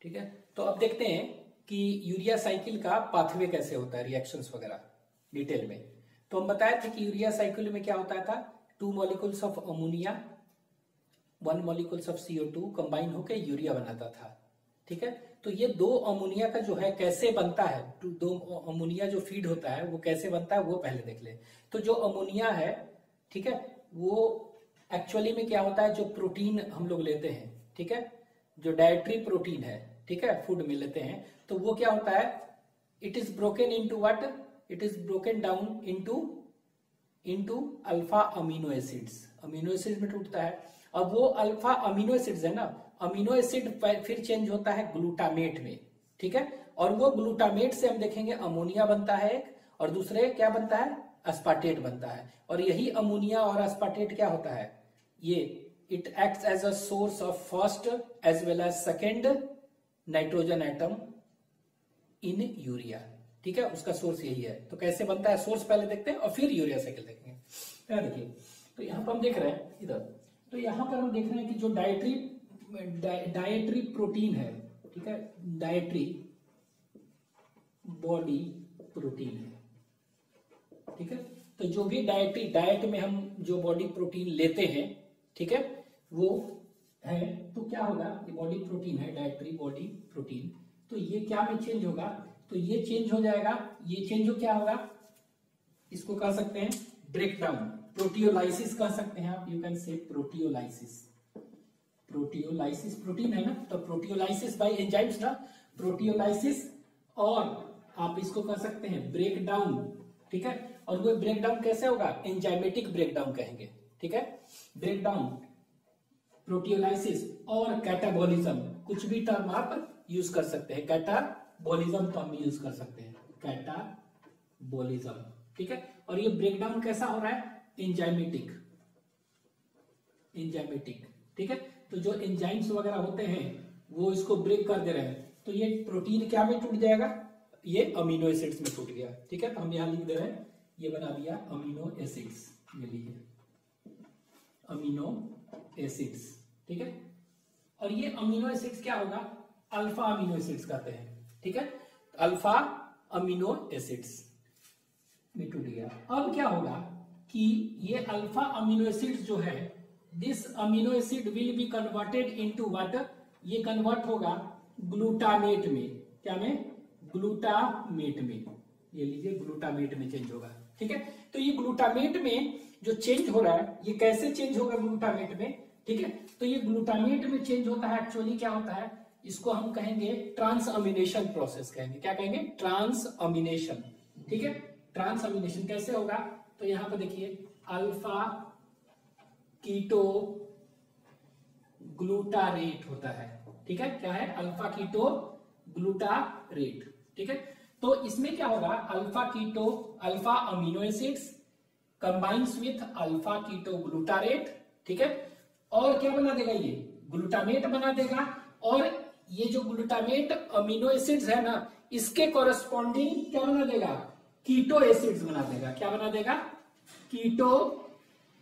ठीक है। तो अब देखते हैं कि यूरिया साइकिल का पाथवे कैसे होता है, रिएक्शंस वगैरह डिटेल में। तो हम बताए थे कि यूरिया साइकिल में क्या होता था, 2 molecules of ammonia 1 molecules of CO2 combine होकर यूरिया बनाता था। ठीक है। तो ये 2 अमोनिया का जो है कैसे बनता है, 2 अमोनिया जो फीड होता है वो कैसे बनता है वो पहले देख ले। तो जो अमोनिया है, ठीक है, वो एक्चुअली में क्या होता है, जो प्रोटीन हम लोग लेते हैं, ठीक है, जो डाइटरी प्रोटीन है, ठीक है, फूड में लेते हैं, तो वो क्या होता है, it is broken into what, it is broken down into alpha amino acids, amino acid में टूटता है। अब वो अल्फा अमीनो एसिड्स है ना, अमीनो एसिड फिर चेंज होता है ग्लूटामेट में, ठीक है, और वो ग्लूटामेट से हम देखेंगे अमोनिया बनता है एक, और दूसरे क्या बनता है, अस्पार्टेट बनता है। और यही अमोनिया और अस्पार्टेट क्या होता है, ये it acts as a source of first as well as second nitrogen atom in urea, ठीक है, उसका सोर्स यही है। तो कैसे बनता है, सोर्स पहले देखते हैं और फिर यूरिया साइकिल देखेंगे। देखिए, तो यहां पर हम देख रहे हैं इधर, तो यहां पर हम देख रहे हैं कि जो डाइटरी प्रोटीन है, ठीक है, डाइटरी बॉडी प्रोटीन है, ठीक है। तो जो भी डाइट में हम जो बॉडी प्रोटीन लेते हैं, ठीक है, वो है, तो क्या होगा, ये बॉडी प्रोटीन है, डाइटरी बॉडी प्रोटीन, तो ये क्या में चेंज होगा, तो ये चेंज हो जाएगा, ये चेंज हो क्या होगा, इसको कह सकते हैं ब्रेकडाउन, प्रोटियोलाइसिस कह सकते हैं आप, you can say proteolysis, proteolysis protein है ना, तो प्रोटियोलाइसिस बाय एंजाइम्स ना, प्रोटियोलाइसिस, और आप इसको कह सकते हैं ब्रेकडाउन, ठीक है। और वो ब्रेकडाउन कैसे होगा, एंजाइमेटिक ब्रेकडाउन कहेंगे, ठीक है, ब्रेकडाउन, प्रोटियोलाइसिस और कैटाबॉलिज्म, कुछ भी टर्म आप यूज कर सकते हैं, कैटाबॉलिज्म टर्म यूज कर सकते हैं, कैटाबॉलिज्म, ठीक है। और ये ब्रेकडाउन कैसा हो रहा है, एंजाइमेटिक, ठीक है। तो जो एंजाइम्स वगैरह होते हैं वो इसको ब्रेक कर दे रहे हैं, तो ये प्रोटीन क्या में टूट जाएगा, ये अमीनो एसिड्स में टूट गया, ठीक है। तो हम यहां लिख दे रहे हैं, ये बना दिया अमीनो एसिड्स, ये लीजिए अमीनो एसिड्स, ठीक है। और ये अमीनो एसिड्स क्या होगा, अल्फा अमीनो एसिड्स कहते हैं, ठीक है, अल्फा अमीनो एसिड्स में टूट गया। अब क्या होगा कि ये अल्फा अमीनो एसिड्स जो है, this amino acid will be converted into what, ये कन्वर्ट होगा ग्लूटामेट में, क्या में, ग्लूटामेट में, ये लीजिए ग्लूटामेट में चेंज होगा, ठीक है। तो ये ग्लूटामेट में जो चेंज हो रहा है, ये कैसे चेंज होगा ग्लूटामेट में, ठीक है। तो ये ग्लूटामेट में चेंज होता है, एक्चुअली क्या होता है, इसको हम कहेंगे ट्रांसअमीनेशन प्रोसेस कहेंगे, क्या कहेंगे, ट्रांसअमीनेशन, ठीक है। ट्रांसअमीनेशन कैसे होगा, तो यहां पर देखिए अल्फा कीटो ग्लूटारेट होता है, ठीक है, क्या है, अल्फा कीटो ग्लूटारेट, ठीक है। तो इसमें क्या होगा, alpha amino acids combines with alpha keto glutarate, ठीक है, और क्या बना देगा, ये ग्लूटामेट बना देगा, और ये जो ग्लूटामेट अमीनो एसिड्स है ना, इसके कॉरेस्पॉन्डिंग क्या बना देगा, कीटो एसिड्स बना देगा, क्या बना देगा, कीटो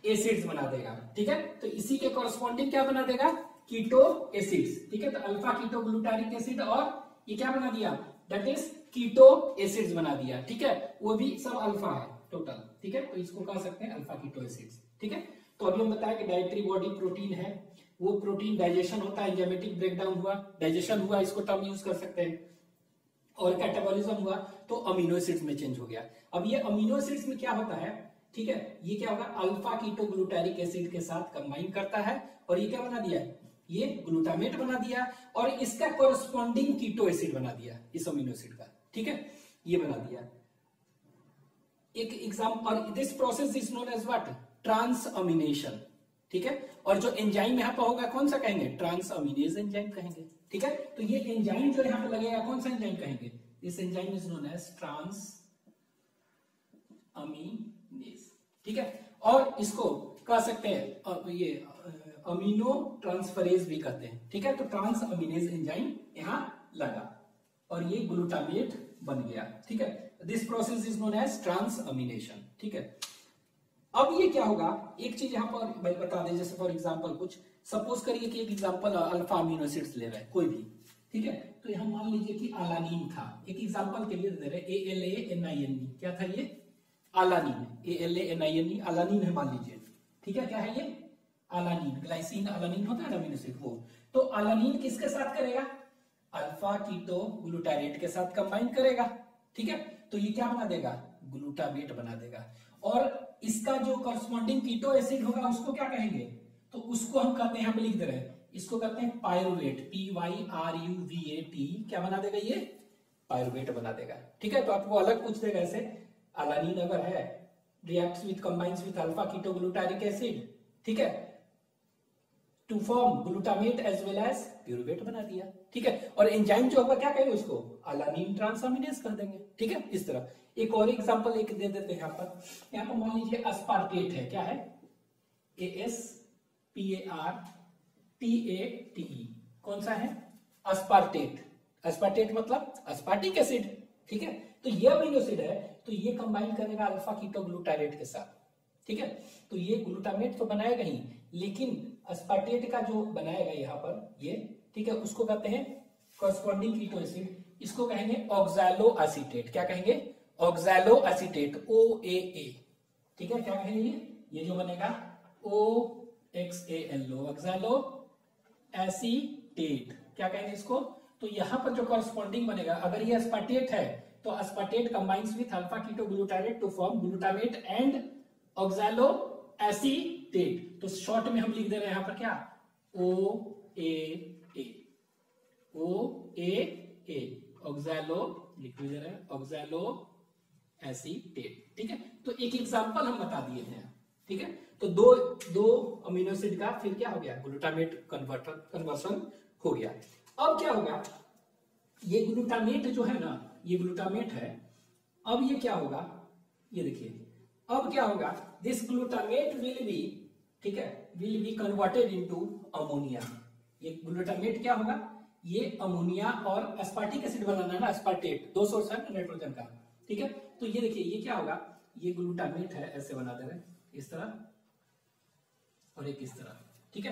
एसिड्स बना देगा, ठीक है। तो इसी के कॉरेस्पॉन्डिंग क्या बना देगा, कीटो एसिड्स, ठीक है। तो अल्फा कीटो ग्लूटारिक एसिड, और ये क्या बना दिया, दैट इज कीटो एसिड्स बना दिया, ठीक है, वो भी सब अल्फा है टोटल, ठीक है। तो इसको कह सकते हैं अल्फा कीटो एसिड्स, ठीक है। तो अभी हम बताया कि डाइटरी बॉडी प्रोटीन है, वो प्रोटीन डाइजेशन होता है, एंजाइमेटिक ब्रेकडाउन हुआ, डाइजेशन हुआ, इसको टर्म यूज कर सकते हैं, और कैटाबॉलिज्म हुआ तो अमीनो एसिड्स में चेंज हो गया। अब ये अमीनो एसिड्स में क्या होता है, ठीक है, ये क्या होगा, अल्फा कीटो ग्लूटारिक एसिड के साथ कंबाइन करता है, और ये क्या बना दिया, ये ग्लूटामेट बना दिया, और इसका कोरस्पॉन्डिंग कीटो एसिड बना दिया, इस अमीनो एसिड का, ठीक है, ये बना दिया। एक एग्जाम्पल, और this process is known as what, transamination, ठीक है। और जो एंजाइम यहां पर होगा कौन सा कहेंगे, ट्रांसअमीनेज एंजाइम कहेंगे, ठीक है। तो ये एंजाइम जो यहां पर लगेगा कौन सा एंजाइम कहेंगे, this enzyme is known as transaminase, ठीक है। और इसको कह सकते हैं ये अमीनो ट्रांसफरेज भी कहते हैं, ठीक है। तो ट्रांसअमीनेज एंजाइम यहां लगा और ये ग्लूटामेट बन गया, ठीक है। This process is known as transamination, ठीक है। अब ये क्या होगा, एक चीज यहां पर भाई बता दें, जैसे फॉर एग्जांपल कुछ सपोज करिए कि एक एग्जांपल अल्फा अमीनो एसिड्स ले रहे हैं कोई भी, ठीक है। तो यहाँ मान लीजिए कि अलानीन था, एक एग्जांपल के लिए दे रहे ALANINE, क्या था ये? अलानीन। ALANINE अलानीन है मान लीजिए, ठीक है। क्या है ये? अलानीन। ग्लाइसिन अलानीन होता है ना अमीनो एसिड, वो। तो अलानीन किसके साथ करेगा? अल्फा कीटो ग्लूटारेट के साथ कंबाइन करेगा, ठीक है। तो ये क्या बना देगा? ग्लूटामेट बना देगा। और इसका जो करस्पॉन्डिंग कीटो एसिड होगा उसको क्या कहेंगे? तो उसको हम कहते हैं, यहाँ पे लिख दे रहे हैं, इसको कहते हैं पायरुवेट। PYRUVAT। क्या बना देगा ये? पायरुवेट बना देगा, ठीक है। तो आपको अलग पूछ देगा ऐसे, अलानीन अगर है, reacts with combines with alpha keto glutaric acid, ठीक है, to form glutamate as well as pyruvate बना दिया, ठीक है। और एंजाइम जो होगा क्या कहेंगे उसको? अलानीन ट्रांसअमीनेज कर देंगे, ठीक है। इस तरह एक और एग्जांपल एक दे देते हैं यहाँ पर। यहाँ पर मान लीजिए अस्पार्टेट है, क्या है? ASPARTATE। कौन सा है? अस्पार्टेट। अस्पार्टेट मतलब अस्पार्टिक एसिड, ठीक है। तो ये अमीनो एसिड है, तो ये कंबाइन करेगा अल्फा कीटो ग्लूटारेट के साथ, ठीक है। तो ये ग्लूटामेट तो बनाएगा ही, लेकिन अस्पार्टेट का जो बनाएगा यहाँ पर ये, ठीक है, उसको कहते हैं कॉरस्पॉन्डिंग कीटो एसिड। इसको कहेंगे ऑक्सैलो एसीटेट। क्या कहेंगे? ऑक्सैलो एसीटेट, OAA, ठीक है। क्या कहेंगे ये जो बनेगा OXALO, ऑक्सैलो एसीटेट। क्या कहेंगे इसको? तो यहां पर जो कॉरस्पॉन्डिंग बनेगा, अगर ये अस्पार्टेट है तो aspartate combines with alpha keto glutarate to form glutamate and oxalo acetate. तो शॉर्ट में हम लिख दे रहे हैं यहां पर क्या? OAA। ऑक्सैलो लिख दे रहे हैं, ऑक्सैलो एसीटेट, ठीक है। तो एक एग्जांपल हम बता दिए हैं, ठीक है। तो दो अमीनो एसिड का फिर क्या हो गया? ग्लूटामेट कन्वर्सन हो गया। अब क्या होगा? ये ग्लूटामेट जो है ना, ये ग्लूटामेट है, अब ये क्या होगा? ये देखिए, अब क्या होगा? दिस ग्लूटामेट विल बी, ठीक है, will be converted into ammonia. ये ग्लूटामेट क्या होगा? ये अमोनिया और एस्पार्टिक एसिड बनाना है ना, एस्पार्टेट, दो सोर्स है नाइट्रोजन का, ठीक है। तो ये देखिए, ये क्या होगा? ये ग्लूटामेट है, ऐसे बना दे रहे हैं, इस तरह और एक इस तरह, ठीक है।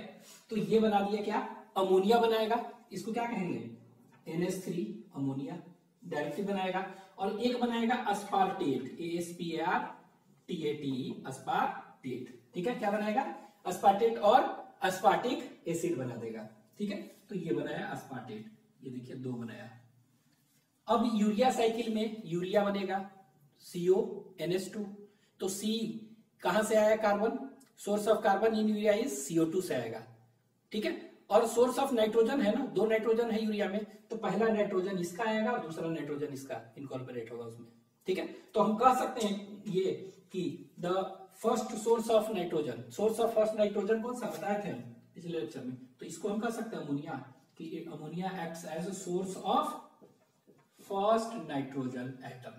तो ये बना दिया क्या? अमोनिया बनाएगा। इसको क्या कहेंगे? NH3 अमोनिया डायरेक्टली बनाएगा। और एक बनाएगा अस्पार्टेट, ASPARTATE, अस्पार्टेट, ठीक है। क्या बनाएगा? अस्पार्टेट और अस्पार्टिक एसिड बना देगा, ठीक है। तो ये बनाया अस्पार्टेट, ये देखिए दो बनाया। अब यूरिया साइकिल में यूरिया बनेगा, CONH2। तो C कहां से आया? Carbon. Source of carbon in urea is CO2 से आएगा, ठीक है। और सोर्स ऑफ नाइट्रोजन है ना, दो नाइट्रोजन है यूरिया में, तो पहला नाइट्रोजन इसका आएगा और दूसरा नाइट्रोजन इसका इनकॉर्पोरेट होगा उसमें, ठीक है। तो हम कह सकते हैं ये कि the first source of nitrogen, source of first nitrogen कौन सा बताए थे हम पिछले लेक्चर में? तो इसको हम कह सकते हैं अमोनिया, कि ammonia acts as a source of first nitrogen atom.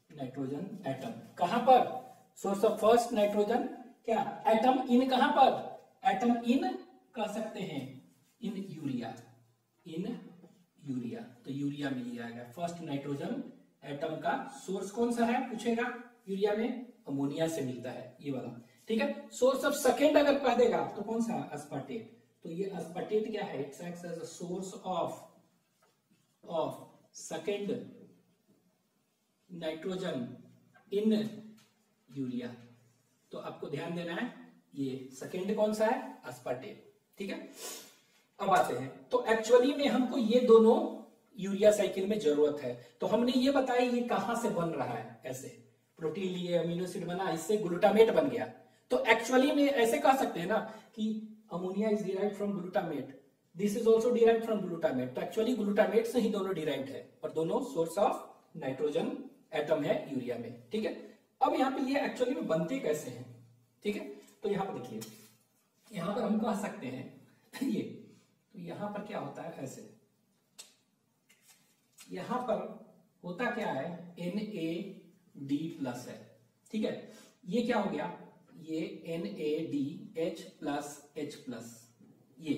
Nitrogen atom कहां पर? सोर्स ऑफ फर्स्ट नाइट्रोजन क्या? एटम इन कहां पर? एटम इन कह सकते हैं इन यूरिया, इन यूरिया। तो यूरिया में ये आएगा फर्स्ट नाइट्रोजन एटम का सोर्स कौन सा है पूछेगा? यूरिया में अमोनिया से मिलता है ये वाला, ठीक है। सोर्स ऑफ सेकेंड अगर कह देगा तो कौन सा? अस्पार्टेट। तो ये अस्पार्टेट क्या है? It's acts as a source of second nitrogen in urea. तो आपको ध्यान देना है, ये सेकेंड कौन सा है? अस्पार्टेट, ठीक है। अब आते हैं, तो एक्चुअली में हमको ये दोनों यूरिया साइकिल में जरूरत है। तो हमने ये बताया ये कहां से बन रहा है, ऐसे प्रोटीन लिए अमीनो एसिड बना, इससे ग्लूटामेट बन गया। तो एक्चुअली में ऐसे कह सकते हैं ना कि ammonia is derived from glutamate, this is also derived from glutamate. तो एक्चुअली ग्लूटामेट से ही दोनों डिराइव्ड है और दोनों सोर्स ऑफ नाइट्रोजन एटम है यूरिया में, ठीक है। अब यहाँ पे ये एक्चुअली में बनते कैसे हैं, ठीक है। तो यहाँ पर देखिए, यहाँ पर हम कह सकते हैं ये, तो यहाँ पर क्या होता है? ऐसे यहाँ पर होता क्या है? NAD+ है, ठीक है। ये क्या हो गया? ये NADH+H+, ये,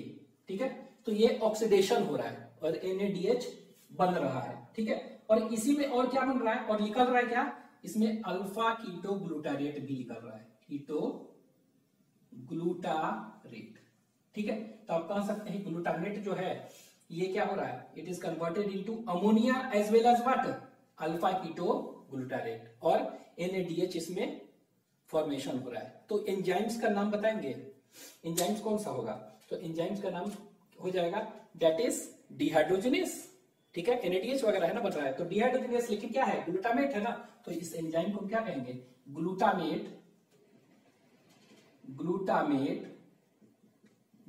ठीक है। तो ये ऑक्सीडेशन हो रहा है और NADH बन रहा है, ठीक है। और इसी में और क्या बन रहा है? और निकल रहा है क्या? इसमें अल्फा कीटो ग्लूटारेट भी निकल रहा है, कीटो ग्लूटारेट, ठीक है। तो आप कह सकते हैं ग्लूटामेट जो है ये क्या हो रहा है, it is converted into ammonia as well as what, alpha keto glutarate, और NADH इसमें फॉर्मेशन हो रहा है। तो एंजाइम्स का नाम बताएंगे, एंजाइम्स कौन सा होगा, तो एंजाइम्स का नाम हो जाएगा दैट इज डिहाइड्रोजिनेस, ठीक है, NADH वगैरह है ना बन रहा है, तो डिहाइड्रोजिनेस, लेकिन क्या है, ग्लूटामेट है ना, तो इस एंजाइम को हम क्या कहेंगे, ग्लूटामेट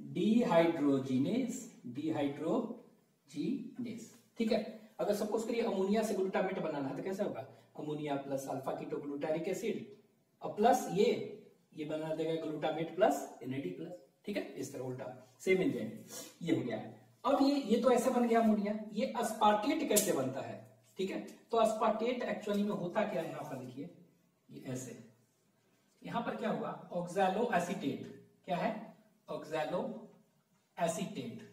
डिहाइड्रोजिनेस, ठीक है। अगर सपोज करिए अमोनिया से ग्लूटामेट बनाना है तो कैसे होगा, ammonia plus alpha keto glutaric acid और प्लस ये बना देगा ग्लूटामेट प्लस NAD प्लस, ठीक है, इस तरह उल्टा सेम एंजाइम ये हो गया है। अब ये तो ऐसे बन गया अमोनिया, ये अस्पार्टेट कैसे बनता है, ठीक है, तो अस्पार्टेट एक्चुअली में होता क्या है, यहाँ पर देखिए ये ऐसे, यहां पर क्या हुआ, ऑक्सैलो एसीटेट, क्या है, ऑक्सैलो एसीटेट,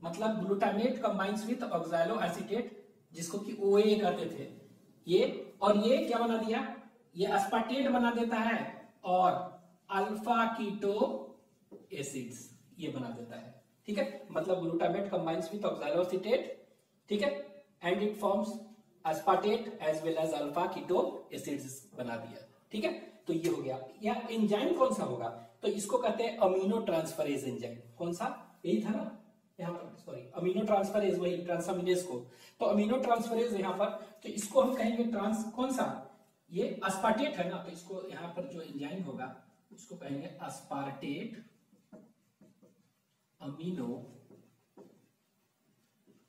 मतलब glutamate combines with oxalo acetate, जिसको कि OA कहते थे ये, और ये क्या बना दिया, ये अस्पार्टेट बना देता है और अल्फा कीटो एसिड्स ये बना देता है, ठीक है, मतलब glutamate combines with oxaloacetate, ठीक है, and it forms aspartate as well as alpha keto acids बना दिया, ठीक है। तो ये हो गया, या एंजाइम कौन सा होगा, तो इसको कहते हैं अमीनो ट्रांसफरेज एंजाइम, कौन सा, यही था ना यहाँ पर, सॉरी अमीनो ट्रांसफरेज, वही ट्रांसामिनेज को, तो अमीनो ट्रांसफरेज यहाँ पर, तो इसको हम कहेंगे ट्रांस, कौन सा, ये अस्पार्टेट है ना, तो इसको यहाँ पर जो एंजाइम होगा उसको कहेंगे अस्पार्टेट अमीनो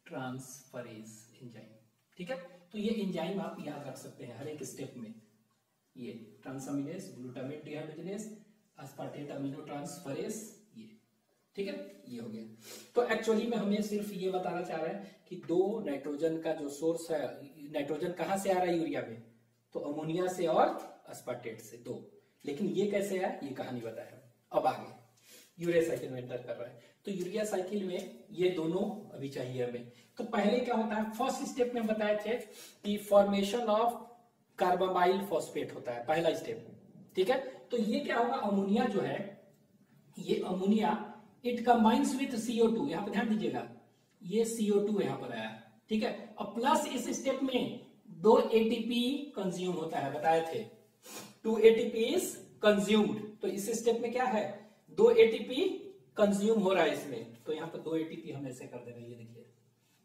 ट्रांसफरेज एंजाइम, ठीक है। तो ये एंजाइम आप याद रख सकते हैं हर एक स्टेप में, ये ट्रांसामिनेज, ग्लूटामेट डिहाइड्रोजिनेज, अस्पार्टेट अमीनो ट्रांसफरेज, ये, ठीक है, ये हो गया। तो एक्चुअली में हमें सिर्फ ये बताना चाह रहा है कि दो नाइट्रोजन का जो सोर्स है, नाइट्रोजन कहां से आ रहा है यूरिया में, तो अमोनिया से और अस्पार्टेट से, दो, लेकिन ये कैसे है ये कहानी बताया। अब आगे यूरिया साइकिल में एंटर कर रहा है, तो यूरिया साइकिल में ये दोनों अभी चाहिए हमें। तो पहले क्या होता है, फर्स्ट स्टेप में बताए थे कि फॉर्मेशन ऑफ कार्बामाइल फॉस्फेट होता है पहला स्टेप, ठीक है। तो ये क्या होगा, अमोनिया जो है, ये ammonia it combines with CO2, यहां पर ध्यान दीजिएगा, ये CO2 यहां पर आया, ठीक है, और प्लस इस स्टेप में 2 ATP कंज्यूम होता है, बताए थे 2 ATP इज कंज्यूम्ड, तो इस स्टेप में क्या है, 2 ATP कंज्यूम हो रहा है इसमें, तो यहाँ पर 2 ATP हम ऐसे कर देंगे, ये देखिए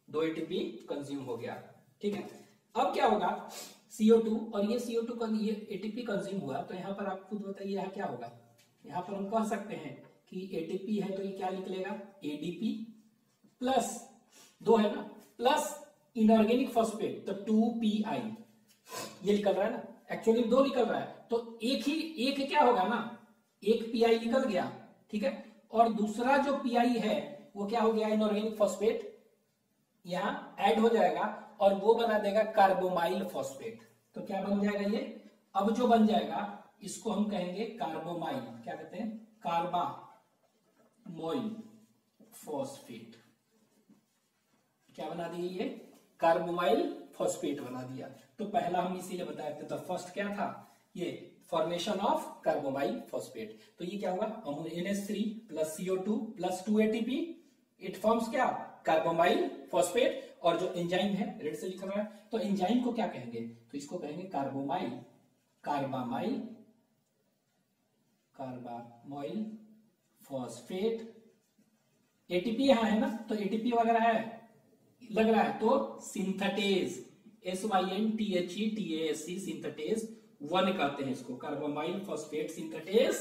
2 ATP कंज्यूम हो गया, ठीक है। अब क्या होगा, CO2 और ये CO2 का ये ATP कंज्यूम हुआ, तो यहाँ पर आप खुद बताइए यहाँ क्या होगा, यहाँ पर हम कह सकते हैं कि ATP है तो ये क्या निकलेगा, ADP प्लस 2 है ना, प्लस इनऑर्गेनिक फॉस्फेट, तो 2PI ये निकल रहा है ना, एक्चुअली 2 निकल रहा है, तो एक क्या होगा ना, एक PI निकल गया, ठीक है, और दूसरा जो PI है वो क्या हो गया, इनऑर्गेनिक फॉस्फेट यहां ऐड हो जाएगा और वो बना देगा कार्बोमाइल फॉस्फेट, तो क्या बन जाएगा ये, अब जो बन जाएगा इसको हम कहेंगे कार्बोमाइल, क्या कहते हैं, कार्बामोइल फॉस्फेट, क्या बना दिया ये, कार्बोमाइल फॉस्फेट बना दिया। तो पहला हम इसीलिए बताए थे, तो फर्स्ट क्या था, ये फॉर्मेशन ऑफ कार्बोमाइल फॉस्फेट, तो ये क्या होगा, NH3 plus CO2 plus 2 ATP, it forms क्या, कार्बोमाइल फॉस्फेट, और जो एंजाइम है रेड से लिखा रहा है, तो एंजाइम को क्या कहेंगे, तो इसको कहेंगे कार्बामाइल फॉस्फेट, ATP यहां है ना, तो ATP वगैरह है लग रहा है, तो सिंथेटेज, SYNTHETASE सिंथेटेज 1 कहते हैं इसको, कार्बामाइल फॉस्फेट सिंथेटेज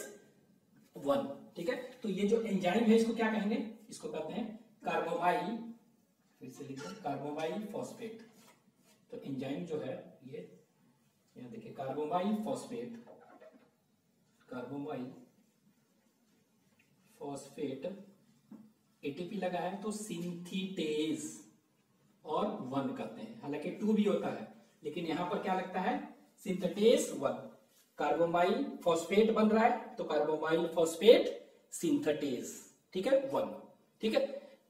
1, ठीक है। तो ये जो एंजाइम है इसको क्या कहेंगे, इसको कहते हैं कार्बोमाइल, फिर से लिखते हैं कार्बोमाइल फॉस्फेट, तो एंजाइम जो है ये यहाँ देखिए कार्बोमाइल फॉस्फेट ATP लगा है तो सिंथेटेज और 1 कहते हैं, हालांकि 2 भी होता है, लेकिन यहां पर क्या लगता है, सिंथेटेज 1, कार्बोमाइल फॉस्फेट बन रहा है तो कार्बोमाइल फॉस्फेट सिंथेटेज, ठीक है, 1, ठीक है।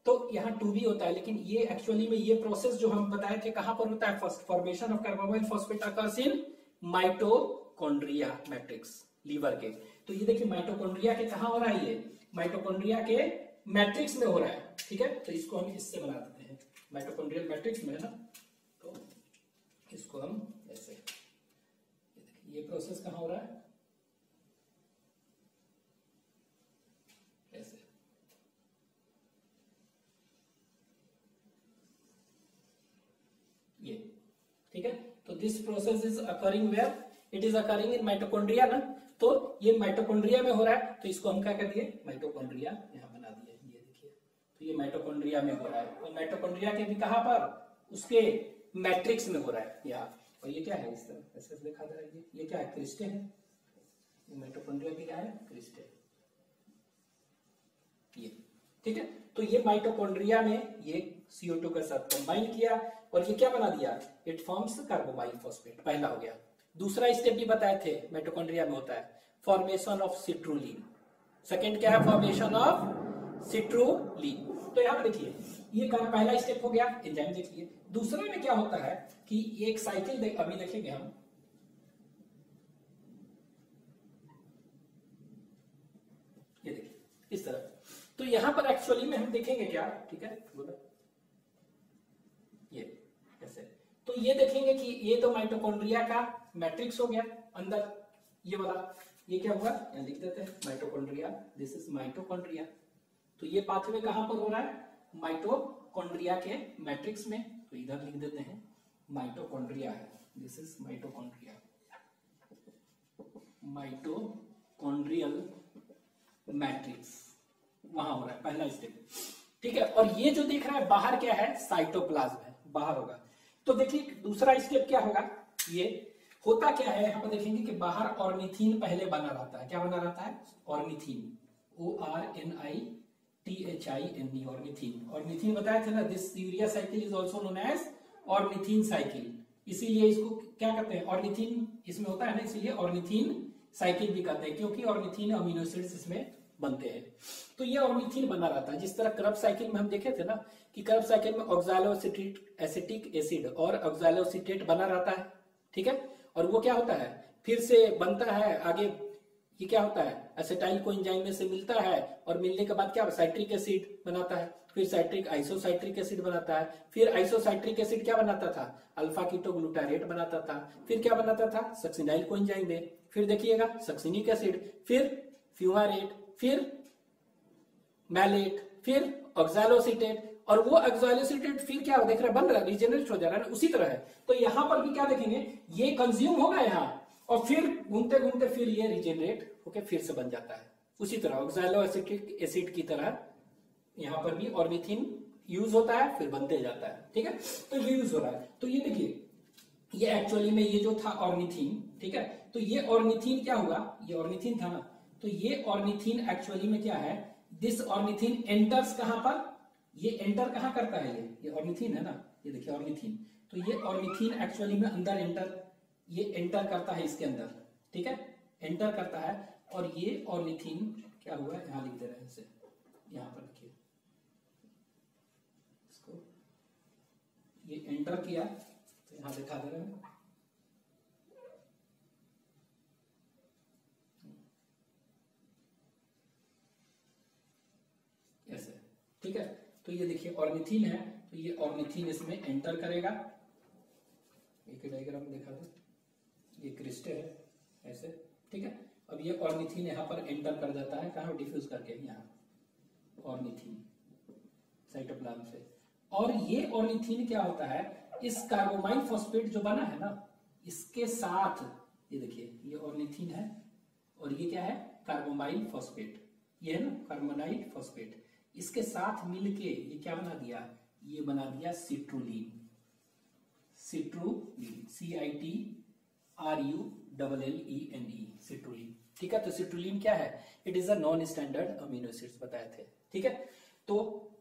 तो यहाँ 2 भी होता है, लेकिन ये एक्चुअली में ये प्रोसेस जो हम बताए थे कहां पर होता है, first formation of carbamoyl phosphate occurs in mitochondria matrix liver के, तो ये देखिए माइटोकॉन्ड्रिया के कहां हो रहा है, ये माइटोकॉन्ड्रिया के मैट्रिक्स में हो रहा है, ठीक है। तो इसको हम इससे बना देते हैं, माइटोकॉन्ड्रियल मैट्रिक्स में है ना, तो इसको हम ऐसे, ये प्रोसेस कहां हो रहा है, ऐसे, ये, ठीक है। तो this process is occurring where, it is occurring in mitochondria ना, तो ये माइटोकॉन्ड्रिया में हो रहा है, तो इसको हम क्या कर दिए, माइटोकॉन्ड्रिया यहां बना दिए, ये देखिए। तो ये माइटोकॉन्ड्रिया में हो रहा है, और माइटोकॉन्ड्रिया के भी कहां पर, उसके मैट्रिक्स में हो रहा है यहाँ। और ये क्या है, इस तरह ऐसे दिखा दे रहा है, ये क्या है, क्रिस्टे है, ये माइटोकॉन्ड्रिया की क्या है, क्रिस्टे, ये, ठीक है। तो ये माइटोकॉन्ड्रिया में ये CO2 के साथ कंबाइन किया और ये क्या बना दिया, इट फॉर्म्स कार्बोमाइल फॉस्फेट, पहला हो गया। दूसरा स्टेप भी बताए थे माइटोकॉन्ड्रिया में होता है फॉर्मेशन ऑफ सिट्रुलिन, सेकंड क्या है, फॉर्मेशन ऑफ सिट्रुलिन। तो यहां पर देखिए ये पहला स्टेप हो गया, एंजाइम देखिए। दूसरे में क्या होता है कि एक साइकिल अभी देखेंगे हम, ये देखिए इस तरह। तो यहां पर एक्चुअली में हम देखेंगे क्या, ठीक है, बोलो ये ऐसे। तो ये देखेंगे कि ये तो माइटोकॉन्ड्रिया का मैट्रिक्स हो गया अंदर, ये वाला, ये क्या हुआ, यहां लिख देते हैं माइटोकॉन्ड्रिया, दिस इज माइटोकॉन्ड्रिया। तो ये पाथवे कहां पर हो रहा है, माइटोकॉन्ड्रिया के मैट्रिक्स में, तो इधर लिख देते हैं माइटोकॉन्ड्रिया है, this is mitochondria, mitochondrial matrix वहां हो रहा है, पहला स्टेप, ठीक है। और ये जो दिख रहा है बाहर क्या है, साइटोप्लाज्म है, बाहर होगा। तो देखिए दूसरा स्टेप क्या होगा, ये होता क्या है, यहाँ पर देखेंगे कि बाहर ऑर्निथीन पहले बना रहता है, क्या बना रहता है, ऑर्निथीन, ORNITHINE, ऑर्निथीन। ऑर्निथीन बताया थे ना, this urea cycle is also known as ornithine cycle, इसीलिए इसको क्या कहते हैं, ऑर्निथीन इसमें होता है ना, इसीलिए ऑर्निथीन साइकिल भी कहते हैं, क्योंकि ऑर्निथीन अमीनो एसिड्स इसमें बनते हैं। तो ये ऑर्निथीन बना रहता है, जिस तरह करब साइकिल में हम देखे थे ना कि करब साइकिल में ऑक्सैलोएसिटिक एसिड और ऑक्सैलोएसिटेट बना रहता है, ठीक है। और वो क्या होता है, फिर से बनता है आगे, ये क्या होता है, एसिटाइल कोएंजाइम में से मिलता है, और मिलने के बाद क्या साइट्रिक एसिड बनाता है, फिर साइट्रिक आइसोसाइट्रिक एसिड बनाता है, फिर आइसोसाइट्रिक एसिड क्या बनाता था, अल्फा कीटोग्लूटारेट बनाता था, फिर क्या बनाता था, सक्सिनाइल कोएंजाइम में, फिर देखिएगा सक्सिनिक एसिड, फिर फ्यूमारेट, फिर मैलेट, फिर ऑक्सैलोएसिटेट, और वो ऑक्सैलोएसिटेट फिर क्या देख रहे हैं, बन रहा है, रिजेनरेट हो जा रहा है, उसी तरह है। तो यहां पर भी क्या देखेंगे, ये कंज्यूम होगा यहाँ, और फिर घूमते घूमते फिर ये रिजेनरेट होके फिर से बन जाता है, उसी तरह ऑक्सैलोएसिटिक एसिड की तरह यहाँ पर भी ऑर्निथीन यूज होता है, फिर बनते जाता है, ठीक है। तो ये यूज हो रहा है। तो ये देखिए, ये एक्चुअली में ये जो था ऑर्निथीन, ठीक है, तो ये ऑर्निथीन क्या हुआ, ये ऑर्निथीन था ना, तो ये ऑर्निथीन एक्चुअली में क्या है, दिस ऑर्निथीन एंटर्स कहां पर, ये एंटर कहां करता है, ये ऑर्निथीन है ना, ये देखिए ऑर्निथीन। तो ये ऑर्निथीन एक्चुअली में अंदर ये एंटर करता है इसके अंदर, ठीक है, एंटर करता है। और ये ऑर्निथीन क्या हुआ है, यहां लिख दे रहे हैं इसे, यहां पर लिखिए इसको, ये एंटर किया, तो यहां दिखा दे रहे हैं, ऐसे, ठीक है। तो ये देखिए ऑर्निथीन है, तो ये ऑर्निथीन इसमें एंटर करेगा, एक डायग्राम दिखा दो, ये क्रिस्टल है ऐसे, ठीक है। अब ये ऑर्निथीन यहाँ पर एंटर कर जाता है, कहाँ डिफ्यूज करके, यहाँ ऑर्निथीन साइटोप्लाज्म से। और ये ऑर्निथीन क्या होता है, इस कार्बोमाइल फॉस्फेट जो बना है ना, इसके साथ ये देखिए, ये ऑर्निथीन है और ये क्या है, कार्बोमाइल फॉस्फेट, ये है ना कार्बोनाइल फॉस्फेट, इसके साथ मिलके ये क्या बना दिया, ये बना दिया सिट्रुलिन, सिट्रुलिन, CITRULLENE, सिट्रुलिन, ठीक है। तो सिट्रुलिन क्या है, it is a non standard amino acids बताए थे, ठीक है। तो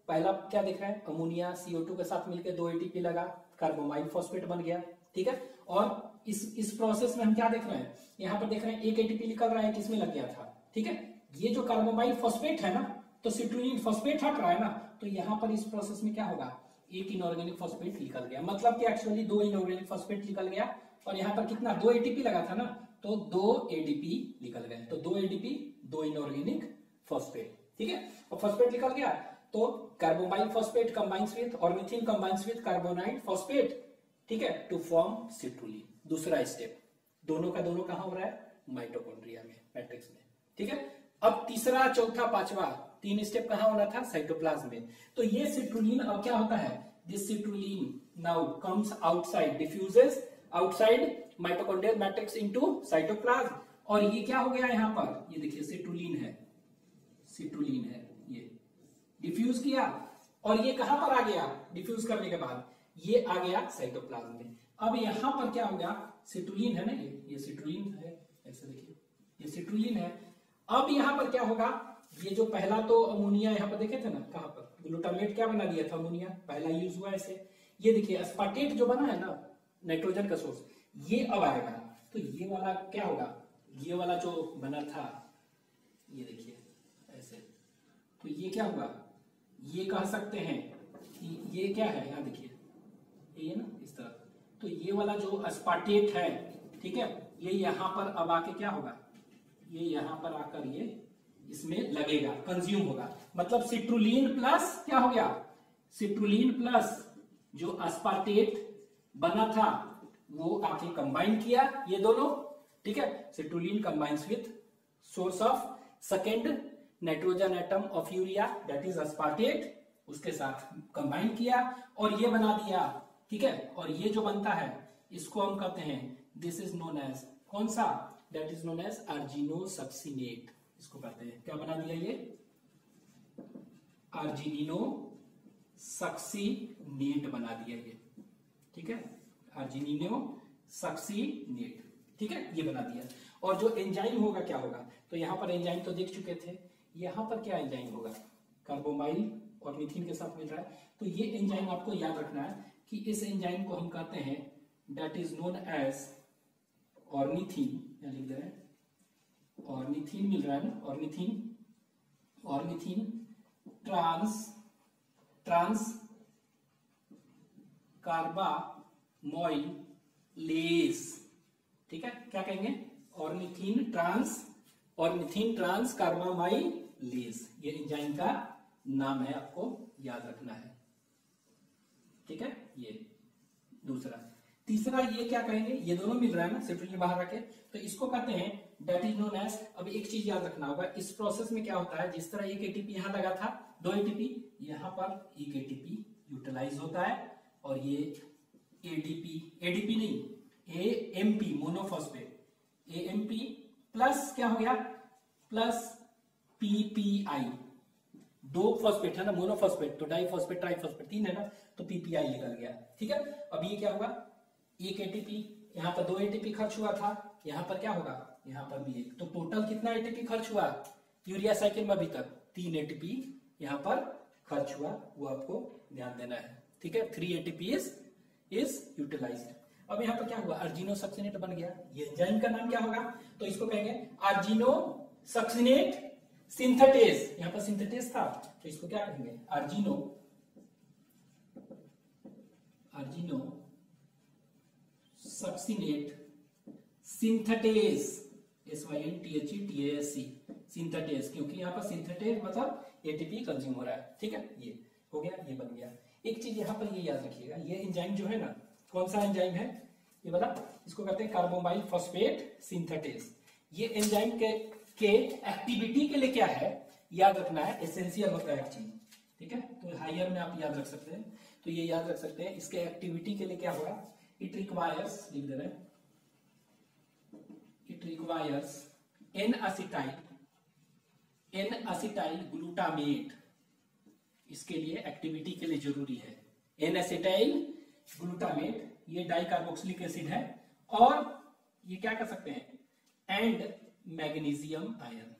पहला क्या दिख रहा है, अमोनिया CO2 के साथ मिलकर 2 ATP लगा, कार्बोमाइल फॉस्फेट बन गया, ठीक है। और इस प्रोसेस में हम क्या देख रहे हैं, यहाँ पर देख रहे हैं 1 ATP निकल रहा है, किसमें लग गया था, ठीक है। ये जो कार्बोमाइल फॉस्फेट है ना, तो सिट्रुलिन फॉस्फेट हट रहा है ना, तो यहाँ पर इस प्रोसेस में क्या होगा, एक इनऑर्गेनिक फॉस्फेट निकल गया, मतलब कि एक्चुअली 2 इनऑर्गेनिक फॉस्फेट निकल गया, और यहाँ पर कितना 2 ATP लगा था ना, तो 2 ADP निकल गए, तो 2 ADP 2 इनऑर्गेनिक फॉस्फेट, ठीक है। और फॉस्फेट निकल गया तो carbamoyl phosphate combines with ornithine combines with carbonyl phosphate, ठीक है, टू फॉर्म सिट्रुलिन। दूसरा स्टेप, दोनों का दोनों कहां हो रहा है? माइटोकॉन्ड्रिया में, मैट्रिक्स में, ठीक है। अब तीसरा, चौथा, पांचवा, 3 स्टेप कहां होना था? साइटोप्लाज्म में। तो ये सिट्रुलिन अब क्या होता है? This citrulline now comes outside, diffuses outside mitochondrial matrix into cytoplasm. और ये क्या हो गया यहाँ पर? ये देखिए सिट्रुलिन है, सिट्रुलिन है, ये डिफ्यूज किया और ये कहां पर आ गया? डिफ्यूज करने के बाद ये आ गया साइटोप्लाज्म में। अब यहां पर क्या हो गया? सिट्रुलिन है ना, ये सिट्रुलिन है, ऐसे देखिए ये सिट्रुलिन है। अब यहां पर क्या होगा? ये जो पहला तो अमोनिया यहां पर देखे थे ना, कहां पर? ग्लूटामेट क्या बना दिया था? अमोनिया पहला यूज हुआ ऐसे। ये देखिए अस्पार्टेट जो बना है ना, नाइट्रोजन का सोर्स, ये अब आएगा। तो ये वाला क्या होगा? ये वाला जो बना था, ये देखिए ऐसे, तो ये क्या होगा? ये कह सकते हैं कि ये क्या है? यहां देखिए ये ना इस तरह। तो ये वाला जो अस्पार्टेट है, ठीक है, ये यहां पर अब आके क्या होगा? ये यहां पर आकर ये इसमें लगेगा, कंज्यूम होगा। मतलब सिट्रुलिन प्लस क्या हो गया? सिट्रुलिन प्लस जो अस्पार्टेट बना था वो आके कंबाइन किया, ये दोनों, ठीक है। Citrulline combines with source of second nitrogen atom of urea, that is aspartate, उसके साथ कंबाइन किया और ये बना दिया, ठीक है। और ये जो बनता है इसको हम कहते हैं, दिस इज नोन एज, कौन सा? दैट इज नोन एज आर्जिनोसक्सिनेट, इसको कहते हैं। क्या बना दिया? ये आर्जिनिनोसक्सिनेट बना दिया ये, ठीक है, आर्जिनिनोसक्सिनेट, ठीक है, ये बना दिया। और जो एंजाइम होगा क्या होगा? तो यहां पर एंजाइम तो देख चुके थे, यहां पर क्या एंजाइम होगा? कार्बोमाइल और मीथिन के साथ मिल रहा है, तो ये एंजाइम आपको याद रखना है कि इस एंजाइम को हम कहते हैं, that is known as ornithine. या लिख दे रहे हैं ऑर्निथिन, मिल रहा है ना, ऑर्निथिन, ऑर्निथिन ट्रांस कार्बामोइलेज, ठीक है। क्या कहेंगे? ऑर्निथिन ट्रांस कार्बामाइलेज, ये एंजाइम का नाम है, आपको याद रखना है, ठीक है। ये दूसरा। तीसरा ये क्या कहेंगे? ये दोनों मिल रहा है ना, सिट्रुलिन बाहर रखे, तो इसको कहते हैं दैट इज नोन एज। अब एक चीज याद रखना होगा, इस प्रोसेस में क्या होता है, जिस तरह एक एटीपी यहां लगा था, 2 एटीपी, यहां पर एक एटीपी यूटिलाइज होता है और ये एडीपी नहीं, एएमपी मोनोफॉस्फेट, एएमपी प्लस क्या हो गया? प्लस पीपीआई, 2 फॉस्फेट है ना, मोनोफॉस्फेट, तो डाइफॉस्फेट, ट्राइफॉस्फेट 3 है ना, तो पीपीआई निकल गया, ठीक है। अब ये क्या होगा? एक एटीपी, यहां पर 2 एटीपी खर्च हुआ था, यहां पर क्या होगा? यहां पर भी एक, तो टोटल कितना एटीपी खर्च हुआ यूरिया साइकिल में? अभी तक 3 एटीपी यहां पर खर्च हुआ, वो आपको ध्यान देना है, ठीक है। 3 एटीपी इज यूटिलाइज्ड। अब यहां पर क्या हुआ? आर्जिनोसक्सिनेट बन गया। ये एंजाइम का नाम क्या होगा? तो इसको कहेंगे आर्जिनोसक्सिनेट सिंथेटेज। यहां पर सिंथेटेज था, तो इसको क्या कहेंगे? आर्जिनोसक्सिनेट सिंथेटेज, SYNTHETASE, सिंथेटेज, क्योंकि यहां पर सिंथेटेज मतलब एटीपी कंज्यूम हो रहा है, ठीक है। ये हो गया, ये बन गया। एक चीज यहां पर ये याद रखिएगा, ये एंजाइम जो है ना, कौन सा एंजाइम है ये बता? इसको कहते हैं कार्बोमाइल फॉस्फेट सिंथेटेज। ये एंजाइम के एक्टिविटी के लिए क्या है याद रखना है, एसेंशियल होता है एक चीज, ठीक है। तो हायर में आप याद रख सकते हैं, तो ये याद रख सकते हैं, इसके एक्टिविटी के लिए क्या होगा? इट रिक्वायर्स, लिख दे रहे हैं, इट रिक्वायर्स एन असिटाइल ग्लूटामेट, इसके लिए एक्टिविटी के लिए जरूरी है एन एसिटाइल ग्लूटामेट, ये डाइकार्बोक्सिलिक एसिड है, और ये क्या कर सकते हैं? And magnesium ion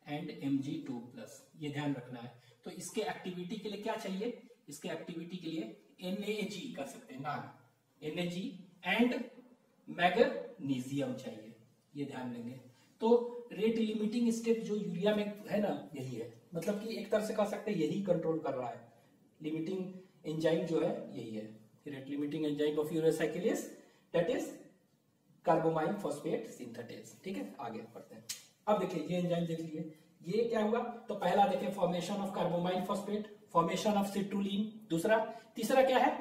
and Mg2+, ये ध्यान रखना है। तो इसके एक्टिविटी के लिए क्या चाहिए? इसके एक्टिविटी के लिए NAG कर सकते हैं, नाग NAG एंड मैग्नीशियम चाहिए, ये ध्यान देंगे। तो रेट लिमिटिंग स्टेप जो यूरिया में है ना, यही है, मतलब कि एक तरह से कह सकते हैं यही कंट्रोल कर रहा है, लिमिटिंग एंजाइम जो है यही है। Rate limiting enzyme of urea cycle is that is carbamoyl phosphate synthetase, ठीक है। आगे बढ़ते हैं। अब देखिए ये एंजाइम देख लीजिए, ये क्या हुआ, तो पहला देखें formation of carbamoyl phosphate, formation of citrulline, दूसरा, तीसरा क्या है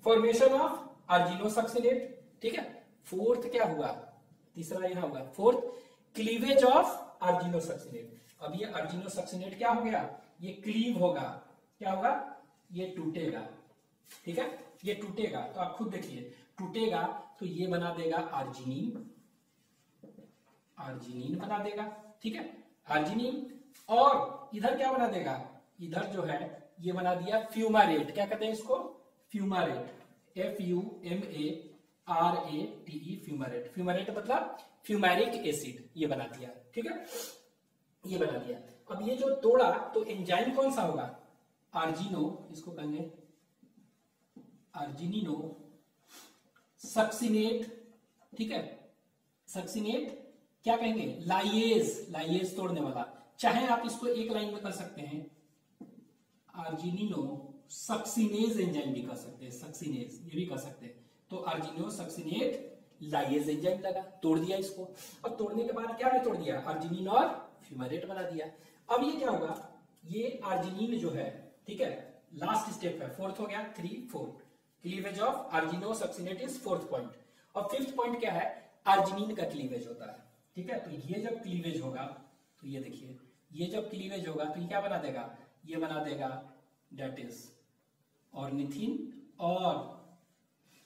फॉर्मेशन ऑफ आर्जिनोसक्सिनेट, ठीक है। फोर्थ क्या हुआ, तीसरा यहां हुआ फोर्थ क्लीवेज ऑफ आर्जिनोसक्सिनेट। अब ये आर्जिनोसक्सिनेट क्या हो गया, ये क्लीव होगा, क्या होगा, ये टूटेगा, ठीक है, ये टूटेगा। तो आप खुद देखिए टूटेगा तो ये बना देगा आर्जिनिन, आर्जिनिन बना देगा, ठीक है, आर्जिनिन। और इधर क्या बना देगा, इधर जो है ये बना दिया फ्यूमारेट, क्या कहते हैं इसको, फ्यूमारेट, FUMARATE, फ्यूमारेट। फ्यूमारेट मतलब फ्यूमेरिक एसिड, ये बना दिया, ठीक है, ये बना दिया। अब ये जो तोड़ा तो एंजाइम कौन सा होगा, आर्जिनो, इसको कहेंगे आर्जिनिनो सक्सिनेट, ठीक है, सक्सिनेट क्या कहेंगे, लाइएज, लाइएज तोड़ने वाला, चाहे आप इसको एक लाइन में कर सकते हैं, आर्जिनिनो सक्सिनेज एंजाइम भी कर सकते हैं, सक्सिनेज ये भी कर सकते हैं। तो आर्जिनो सक्सिनेट लाइएज एंजाइम लगा, तोड़ दिया इसको। और तोड़ने के बाद क्या तोड़ दिया, आर्जिनिन और फ्यूमेरेट बना दिया। अब ये क्या होगा, ये आर्जिनिन जो है, ठीक है, लास्ट स्टेप है, फोर्थ हो गया, 3 4 क्लीवेज ऑफ आर्जिनो सक्सिनेट इज फोर्थ पॉइंट। और फिफ्थ पॉइंट क्या है, आर्जिनिन का क्लीवेज होता है, ठीक है। तो ये जब क्लीवेज होगा तो ये देखिए, ये जब क्लीवेज होगा तो ये क्या बना देगा, ये बना देगा डेट इज ऑर्निथिन, और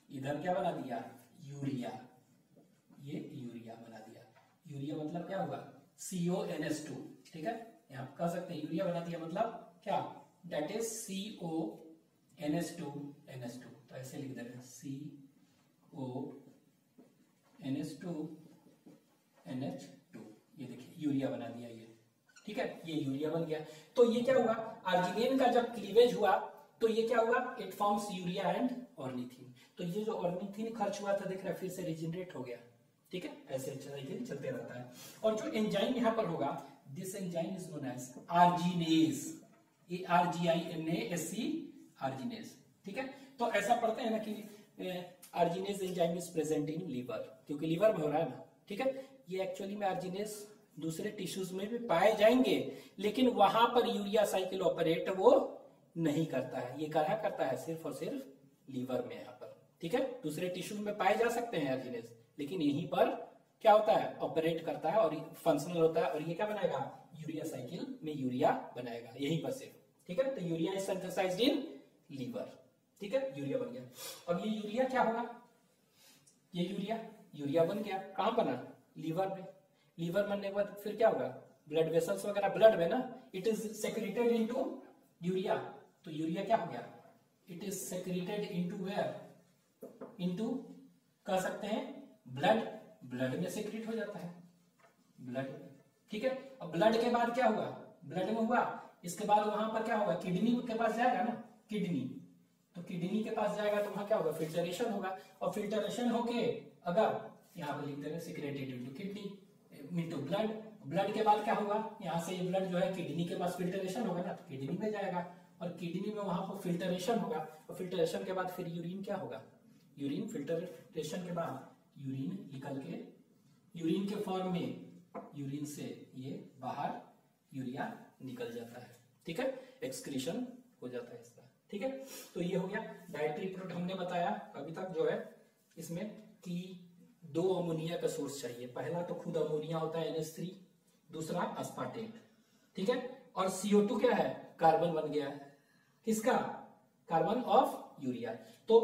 इधर क्या बना दिया, यूरिया, ये यूरिया बना दिया। यूरिया मतलब क्या हुआ, CONS2, ठीक है, यहां कह सकते हैं यूरिया बना दिया मतलब क्या, डेट इज CONS2 NH2, तो ऐसे लिख देंगे CONS2 NH2, ये देखिए यूरिया बना दिया ये, ठीक है, ये यूरिया बन गया। तो ये क्या हुआ, आर्जिनिन का जब क्लीवेज हुआ तो ये क्या हुआ, it forms urea and ornithine. तो ये जो ऑर्निथिन खर्च हुआ था देख रहे हैं, फिर से रिजनरेट हो गया, ठीक है, ऐसे चलते रहता है। और जो एंजाइम यहां पर होगा, this enzyme is known as arginase, ARGINASE, arginase, ठीक है। तो ऐसा पढ़ते हैं ना कि arginase enzyme is present in liver, क्योंकि लीवर में हो रहा है ना, ठीक है। ये एक्चुअली में आर्जिनेज दूसरे टिश्यूज में भी पाए जाएंगे, लेकिन वहां पर यूरिया साइकिल ऑपरेट वो नहीं करता है, ये क्या करता है, सिर्फ और सिर्फ लीवर में यहाँ पर, ठीक है। दूसरे टिश्यूज में पाए जा सकते हैं आर्जिनेज, लेकिन यहीं पर क्या होता है, ऑपरेट करता है और फंक्शनल होता है, और ये क्या बनाएगा, यूरिया साइकिल में यूरिया बनाएगा यहीं पर सिर्फ, ठीक है। तो urea is synthesised in liver, ठीक है, यूरिया बन गया। अब ये यूरिया क्या होगा, ये यूरिया बन गया, कहां बना, लीवर में। लीवर बनने के बाद फिर क्या होगा, ब्लड वेसल्स वगैरह ब्लड में ना, it is secreted into urea. तो यूरिया क्या हो गया, it is secreted into where, into कह सकते हैं ब्लड, ब्लड में सेक्रेट हो जाता है, ब्लड, ठीक है। अब ब्लड के बाद क्या हुआ, ब्लड में हुआ, इसके बाद वहां पर क्या होगा, किडनी के पास जाएगा ना, किडनी, तो किडनी के पास जाएगा तो वहां क्या होगा, फिल्टरेशन होगा, और फिल्टरेशन होके अगर यहाँ पे लिख देंगे secreted into kidney into blood, blood के बाद क्या होगा, यहाँ से ये ब्लड जो है किडनी के पास फिल्टरेशन होगा ना, तो किडनी में जाएगा, और किडनी में वहां पर फिल्टरेशन होगा, और फिल्टरेशन के बाद फिर यूरिन क्या होगा, यूरिन फिल्टरेशन के बाद यूरिन निकल के, यूरिन के फॉर्म में यूरिन से ये बाहर यूरिया निकल जाता है, ठीक है, एक्सक्रीशन हो जाता है इसका, ठीक है। तो ये हो गया डाइटरी प्रोडक्ट, हमने बताया अभी तक जो है इसमें कि 2 अमोनिया का सोर्स चाहिए, पहला तो खुद अमोनिया होता है NH3, दूसरा अस्पार्टेट, ठीक है। और CO2 क्या है, कार्बन बन गया है, किसका, कार्बन ऑफ यूरिया। तो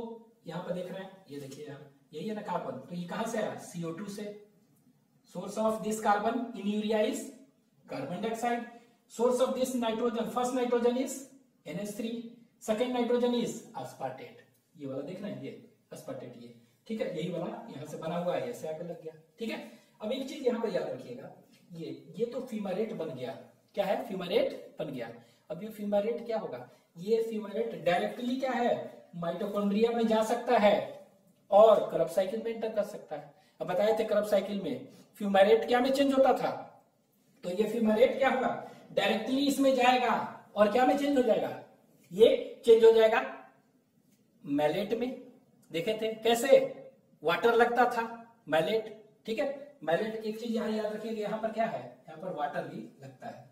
यहां पर देख रहे हैं, ये देखिए यहाँ यही है ना कार्बन, तो ये कहां से आया, CO2 से। Source of this carbon in urea is carbon dioxide, source of this nitrogen, first nitrogen is NH3, second nitrogen is aspartate, ये वाला देख रहे हैं, ये अस्पार्टेट, ये ठीक है, यही वाला यहाँ से बना हुआ है, ऐसे आकर लग गया, ठीक है। अब एक चीज यहाँ पर याद रखिएगा, ये तो फ्यूमेरेट बन गया, क्या है, फ्यूमेरेट बन गया। अब ये फ्यूमेरेट क्या होगा, ये फ्यूमेरेट डायरेक्टली क्या है, माइटोकॉन्ड्रिया में जा सकता है और क्रब साइकिल में एंटर कर सकता है। अब बताए थे क्रब साइकिल में फ्यूमेरेट क्या में चेंज होता था, तो ये फ्यूमेरेट क्या होगा, डायरेक्टली इसमें जाएगा और क्या में चेंज हो जाएगा, ये चेंज हो जाएगा मैलेट में, देखे थे कैसे, वाटर लगता था मैलेट, ठीक है। मैलेट एक चीज यहाँ याद रखिएगा, यहाँ पर क्या है, यहाँ पर वाटर भी लगता है,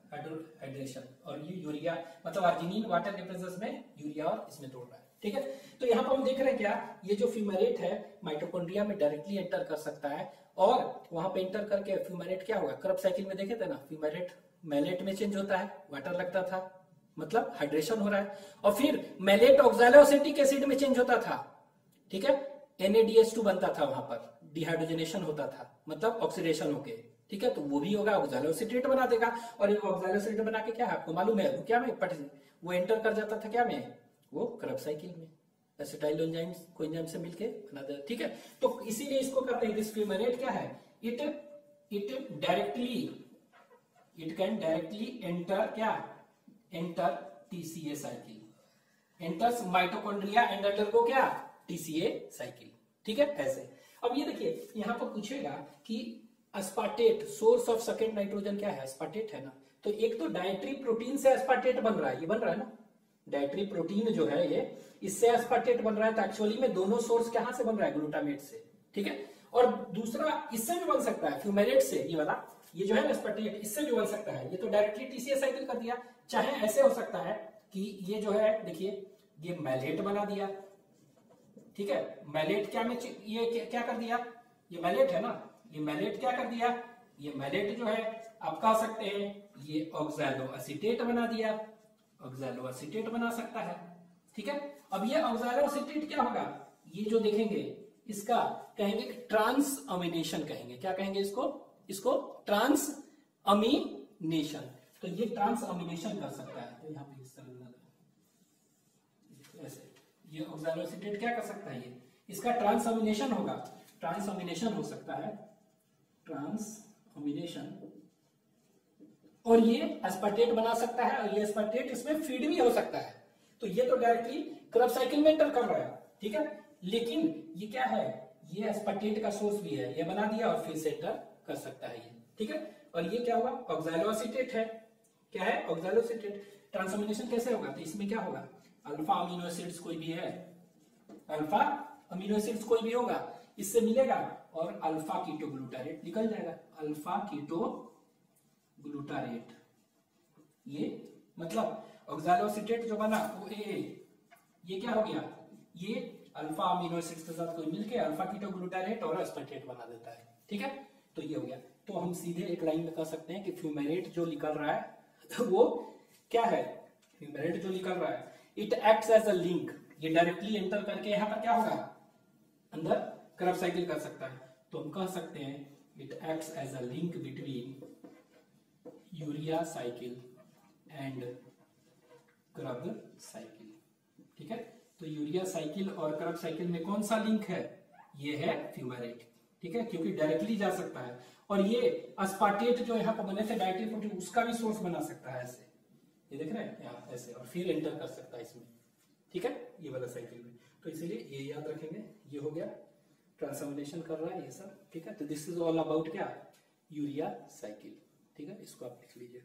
हाइड्रेशन, और ये यूरिया मतलब अर्जिनिन वाटर के प्रेजेंस में यूरिया और इसमें तोड़ रहा है। ठीक है, तो यहाँ पर हम देख रहे हैं क्या, ये जो फ्यूमेरेट है माइटोकॉन्ड्रिया में डायरेक्टली एंटर कर सकता है, और वहां पे एंटर करके फ्यूमेरेट क्या होगा, क्रब साइकिल में देखे थे ना, फ्यूमेरेट मैलेट में चेंज होता है, वाटर लगता था मतलब हाइड्रेशन हो रहा है, और फिर मैलेट ऑक्सैलोएसिटिक एसिड में चेंज होता था। ठीक है, NaDH2 बनता था, वहां पर डिहाइड्रोजनेशन होता था मतलब ऑक्सीडेशन होके। ठीक है, तो वो भी होगा ऑक्सैलोएसिटेट बना देगा, और ये ऑक्सैलोएसिटेट बना के क्या है आपको मालूम है, वो क्या में वो एंटर कर जाता था क्या में, वो क्रब साइकिल में एसिटाइल एंजाइम्स को एंजाइम से मिलके बना देता। ठीक है, तो इसीलिए इसको कहते हैं, दिस फ्यूमेरेट क्या है, इट कैन डायरेक्टली एंटर क्या, enter TCA cycle, enters mitochondria and undergo क्या, TCA साइकिल। ठीक है, ऐसे। अब ये देखिए यहां पर पूछेगा कि अस्पार्टेट सोर्स ऑफ सेकेंड नाइट्रोजन क्या है, अस्पार्टेट है ना, तो एक तो डाइटरी प्रोटीन से अस्पार्टेट बन रहा है, ये बन रहा है ना, डाइटरी प्रोटीन जो है ये, इससे अस्पार्टेट बन रहा है, तो एक्चुअली में दोनों सोर्स कहां से बन रहा है, ग्लूटामेट से। ठीक है, और दूसरा इससे भी बन सकता है, फ्यूमेरेट से, ये वाला ये जो है अस्पार्टेट इससे भी बन सकता है, ये तो डायरेक्टली TCA साइकिल कर दिया। चाहे ऐसे हो सकता है कि ये जो है देखिए ये मैलेट बना दिया। ठीक है, मैलेट क्या में ये क्या कर दिया, ये मैलेट है ना, ये मैलेट क्या कर दिया, ये मैलेट जो है आप कह सकते हैं ये ऑक्सैलोएसिटेट बना दिया, ऑक्सैलोएसिटेट बना सकता है। ठीक है, अब ये ऑक्सैलोएसिटेट क्या होगा, ये जो देखेंगे इसका कहेंगे ट्रांस अमीनेशन कहेंगे, क्या कहेंगे इसको ट्रांस अमीनेशन, तो ये ट्रांस अमीनेशन कर सकता है। तो यहाँ पे इस तरह ऐसे ये ऑक्सैलोएसिटेट क्या कर सकता है, ये इसका ट्रांस अमीनेशन होगा, ट्रांस अमीनेशन हो सकता है, ट्रांस अमीनेशन, और ये अस्पार्टेट बना सकता है, और ये अस्पार्टेट इसमें फीड भी हो सकता है। तो ये तो डायरेक्टली क्रब साइकिल में एंटर कर रहा है। ठीक है, लेकिन ये क्या है, ये अस्पार्टेट का सोर्स भी है, ये बना दिया और फिर से एंटर कर सकता है ये। ठीक है, और ये क्या हुआ, ऑक्सैलोएसिटेट है, क्या है, ऑक्सैलोएसिटेट। ट्रांसअमीनेशन कैसे होगा, तो इसमें क्या होगा, अल्फा अमीनो एसिड्स कोई भी है, अल्फा अमीनो एसिड्स कोई भी होगा, इससे मिलेगा और अल्फा कीटो ग्लूटारेट निकल जाएगा, अल्फा कीटो ग्लूटारेट। ये मतलब ऑक्सैलोएसिटेट जो बना वो ये क्या हो गया, ये अल्फा अमीनो एसिड्स के साथ कोई मिलके अल्फा कीटो ग्लूटारेट और अस्पार्टेट बना देता है। ठीक है, तो ये हो गया। तो हम सीधे एक लाइन में कह सकते हैं कि फ्यूमेरेट जो निकल रहा है वो क्या है, फ्यूमेरेट जो निकल रहा है it acts as a link, ये डायरेक्टली एंटर करके यहाँ पर क्या होगा, अंदर क्रब साइकिल कर सकता है। तो हम कह सकते हैं it acts as a link between urea cycle and Krebs cycle. ठीक है, तो यूरिया साइकिल और क्रब साइकिल में कौन सा लिंक है, ये है फ्यूमेरेट। ठीक है, क्योंकि डायरेक्टली जा सकता है, और ये अस्पार्टेट जो यहाँ पर बने थे डाइटरी प्रोटीन उसका भी सोर्स बना सकता है, ऐसे ये देख रहे हैं यहाँ ऐसे, और फिर एंटर कर सकता है इसमें। ठीक है, ये वाला साइकिल में, तो इसीलिए ये याद रखेंगे, ये हो गया ट्रांसफॉर्मेशन कर रहा है ये सब। ठीक है, तो दिस इज ऑल अबाउट क्या, यूरिया साइकिल। ठीक है, इसको आप लिख लीजिए।